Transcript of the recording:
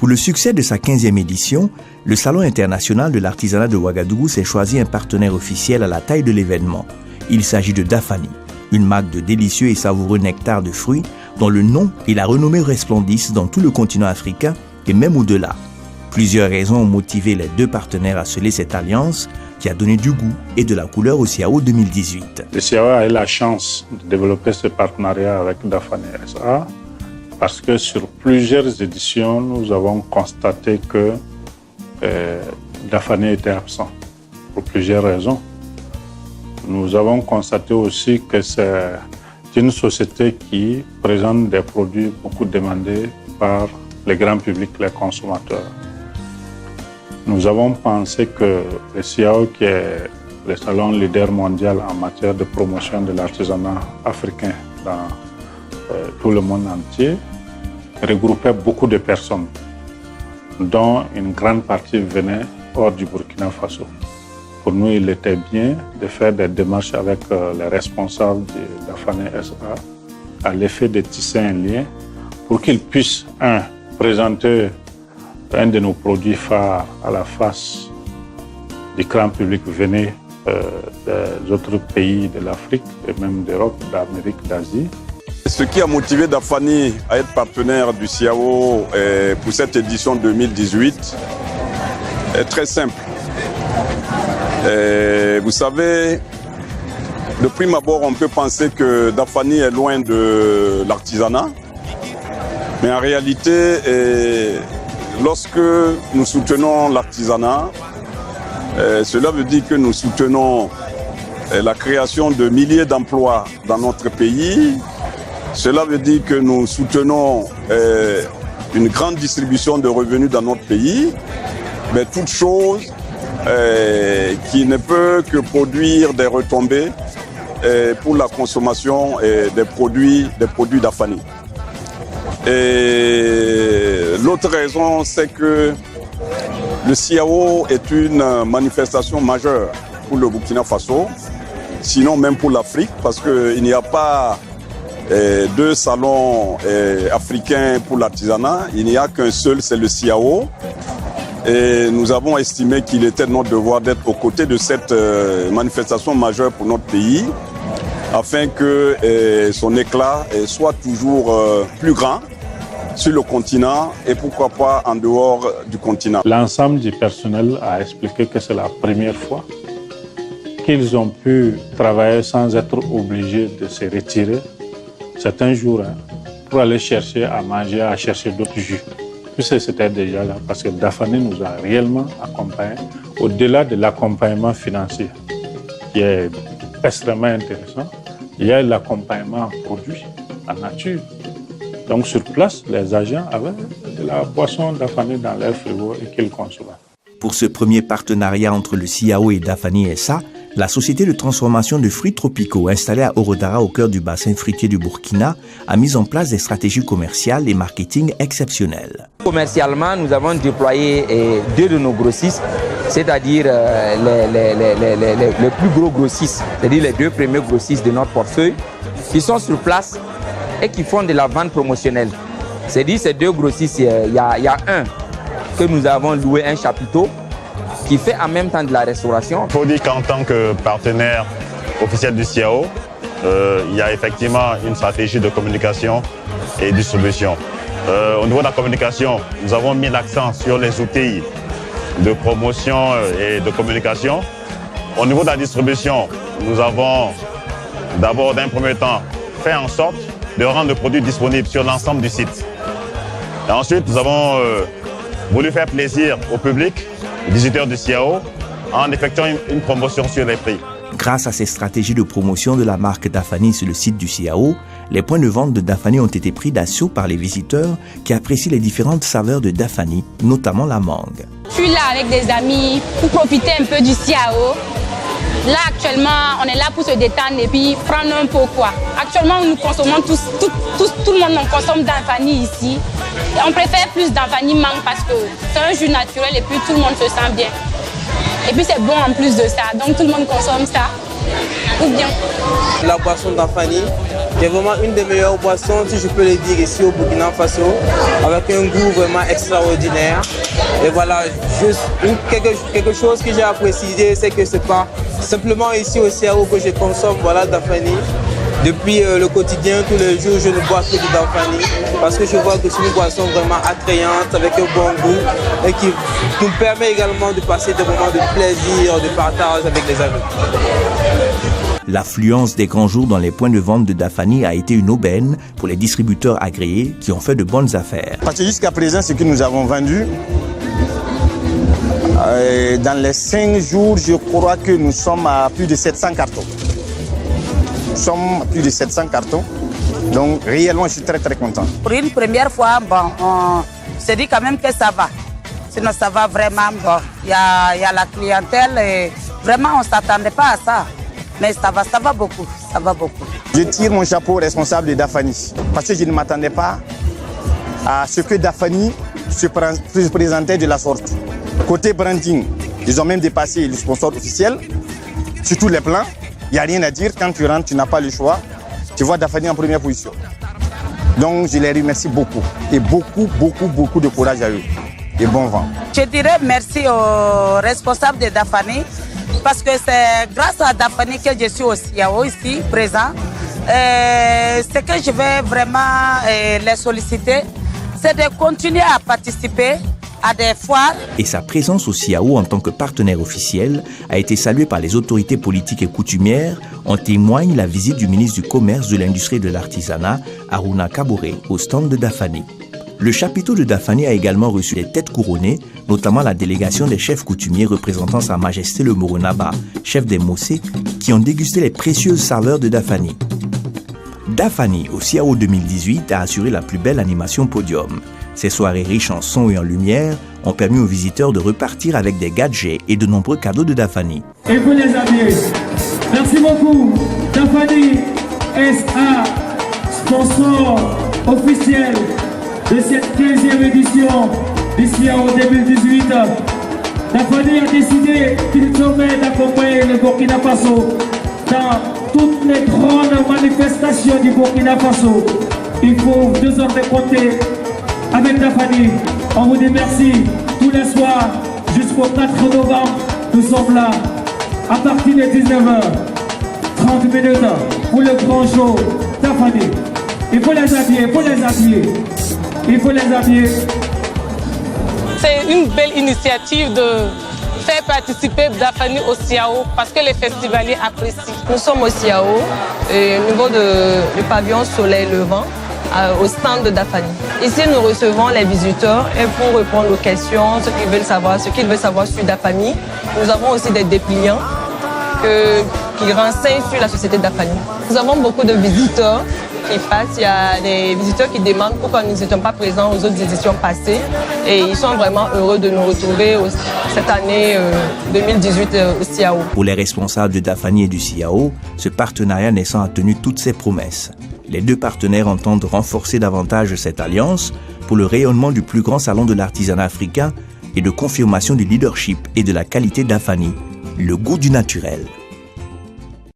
Pour le succès de sa 15e édition, le Salon international de l'artisanat de Ouagadougou s'est choisi un partenaire officiel à la taille de l'événement. Il s'agit de Dafani, une marque de délicieux et savoureux nectar de fruits dont le nom et la renommée resplendissent dans tout le continent africain et même au-delà. Plusieurs raisons ont motivé les deux partenaires à sceller cette alliance qui a donné du goût et de la couleur au CIAO 2018. Le CIAO a eu la chance de développer ce partenariat avec Dafani SA parce que sur plusieurs éditions, nous avons constaté que Dafani était absent pour plusieurs raisons. Nous avons constaté aussi que c'est une société qui présente des produits beaucoup demandés par le grand public, les consommateurs. Nous avons pensé que le CIAO, qui est le salon leader mondial en matière de promotion de l'artisanat africain dans tout le monde entier, regroupait beaucoup de personnes, dont une grande partie venait hors du Burkina Faso. Pour nous, il était bien de faire des démarches avec les responsables de Dafani SA à l'effet de tisser un lien pour qu'ils puissent, présenter un de nos produits phares à la face du grand public venu des autres pays de l'Afrique et même d'Europe, d'Amérique, d'Asie. Ce qui a motivé Dafani à être partenaire du CIAO pour cette édition 2018 est très simple. Vous savez, de prime abord, on peut penser que Dafani est loin de l'artisanat. Mais en réalité, lorsque nous soutenons l'artisanat, cela veut dire que nous soutenons la création de milliers d'emplois dans notre pays. Cela veut dire que nous soutenons une grande distribution de revenus dans notre pays. Mais toute chose qui ne peut que produire des retombées pour la consommation des produits Dafani. Et l'autre raison, c'est que le CIAO est une manifestation majeure pour le Burkina Faso, sinon même pour l'Afrique, parce qu'il n'y a pas deux salons africains pour l'artisanat, il n'y a qu'un seul, c'est le CIAO. Et nous avons estimé qu'il était notre devoir d'être aux côtés de cette manifestation majeure pour notre pays, afin que son éclat soit toujours plus grand sur le continent et pourquoi pas en dehors du continent. L'ensemble du personnel a expliqué que c'est la première fois qu'ils ont pu travailler sans être obligés de se retirer certains jours pour aller chercher à manger, à chercher d'autres jus. Puisque c'était déjà là, parce que Dafani nous a réellement accompagnés, au-delà de l'accompagnement financier, qui est extrêmement intéressant, il y a l'accompagnement en produits, en nature. Donc sur place, les agents avaient de la boisson Dafani dans leur frigo et qu'ils consommaient. Pour ce premier partenariat entre le CIAO et Dafani SA, la société de transformation de fruits tropicaux installée à Orodara au cœur du bassin fruitier du Burkina a mis en place des stratégies commerciales et marketing exceptionnelles. Commercialement, nous avons déployé deux de nos grossistes, c'est-à-dire les plus gros grossistes, c'est-à-dire les deux premiers grossistes de notre portefeuille, qui sont sur place et qui font de la vente promotionnelle. C'est-à-dire ces deux grossistes, il y a un que nous avons loué un chapiteau, qui fait en même temps de la restauration. Il faut dire qu'en tant que partenaire officiel du CIAO, il y a effectivement une stratégie de communication et distribution. Au niveau de la communication, nous avons mis l'accent sur les outils de promotion et de communication. Au niveau de la distribution, nous avons d'abord, d'un premier temps, fait en sorte de rendre le produit disponible sur l'ensemble du site. Et ensuite, nous avons voulu faire plaisir au public, aux visiteurs du CIAO, en effectuant une promotion sur les prix. Grâce à ces stratégies de promotion de la marque Dafani sur le site du CIAO, les points de vente de Dafani ont été pris d'assaut par les visiteurs qui apprécient les différentes saveurs de Dafani, notamment la mangue. Je suis là avec des amis pour profiter un peu du CIAO. Là, actuellement, on est là pour se détendre et puis prendre un peu quoi. Actuellement, nous consommons tout le monde consomme Dafani ici. Et on préfère plus Dafani mangue parce que c'est un jus naturel et puis tout le monde se sent bien. Et puis c'est bon en plus de ça, donc tout le monde consomme ça. ou bien. La boisson Dafani est vraiment une des meilleures boissons, si je peux le dire, ici au Burkina Faso, avec un goût vraiment extraordinaire. Et voilà, juste quelque chose que j'ai à préciser, c'est que c'est pas simplement ici au CAO que je consomme Dafani. Depuis le quotidien, tous les jours, je ne bois que du Dafani parce que je vois que c'est une boisson vraiment attrayante, avec un bon goût et qui nous permet également de passer des moments de plaisir, de partage avec les amis. L'affluence des grands jours dans les points de vente de Dafani a été une aubaine pour les distributeurs agréés qui ont fait de bonnes affaires. Parce que jusqu'à présent, ce que nous avons vendu, dans les 5 jours, je crois que nous sommes à plus de 700 cartons. Nous sommes à plus de 700 cartons. Donc réellement, je suis très très content. Pour une première fois, on se dit quand même que ça va. Sinon, ça va vraiment. Il y a la clientèle et vraiment, on ne s'attendait pas à ça. Mais ça va beaucoup, ça va beaucoup. Je tire mon chapeau au responsable de Dafani parce que je ne m'attendais pas à ce que Dafani se présentait de la sorte. Côté branding, ils ont même dépassé le sponsor officiel sur tous les plans. Il n'y a rien à dire, quand tu rentres, tu n'as pas le choix. Tu vois Dafani en première position. Donc je les remercie beaucoup et beaucoup de courage à eux et bon vent. Je dirais merci aux responsables de Dafani. Parce que c'est grâce à Dafani que je suis au CIAO ici, présent. Ce que je vais vraiment les solliciter, c'est de continuer à participer à des foires. Et sa présence au CIAO en tant que partenaire officiel a été saluée par les autorités politiques et coutumières. En témoigne la visite du ministre du Commerce, de l'Industrie et de l'Artisanat, Aruna Kaboré, au stand de Dafani. Le chapiteau de Dafani a également reçu les têtes couronnées, notamment la délégation des chefs coutumiers représentant Sa Majesté le Moronaba, chef des Mossé, qui ont dégusté les précieuses saveurs de Dafani. Dafani, au CIAO 2018, a assuré la plus belle animation podium. Ces soirées riches en son et en lumière ont permis aux visiteurs de repartir avec des gadgets et de nombreux cadeaux de Dafani. Et vous les amis, merci beaucoup. Dafani SA, sponsor officiel de cette 15e édition du CIAO 2018. Dafani a décidé désormais d'accompagner le Burkina Faso dans toutes les grandes manifestations du Burkina Faso. Il faut désormais compter avec Dafani. On vous dit merci tous les soirs jusqu'au 4 novembre. Nous sommes là à partir de 19h, 30 minutes pour le grand show Dafani. Il faut les habiller, il faut les habiller. C'est une belle initiative de faire participer Dafani au CIAO parce que les festivaliers apprécient. Nous sommes au CIAO, au niveau du pavillon Soleil Levant, au stand de Dafani. Ici, nous recevons les visiteurs et pour répondre aux questions, ce qu'ils veulent savoir sur Dafani. Nous avons aussi des dépliants qui renseignent sur la société Dafani. Nous avons beaucoup de visiteurs qui passent. Il y a des visiteurs qui demandent pourquoi nous n'étions pas présents aux autres éditions passées. Et ils sont vraiment heureux de nous retrouver cette année 2018 au CIAO. Pour les responsables de Dafani et du CIAO, ce partenariat naissant a tenu toutes ses promesses. Les deux partenaires entendent renforcer davantage cette alliance pour le rayonnement du plus grand salon de l'artisanat africain et de confirmation du leadership et de la qualité Dafani, le goût du naturel.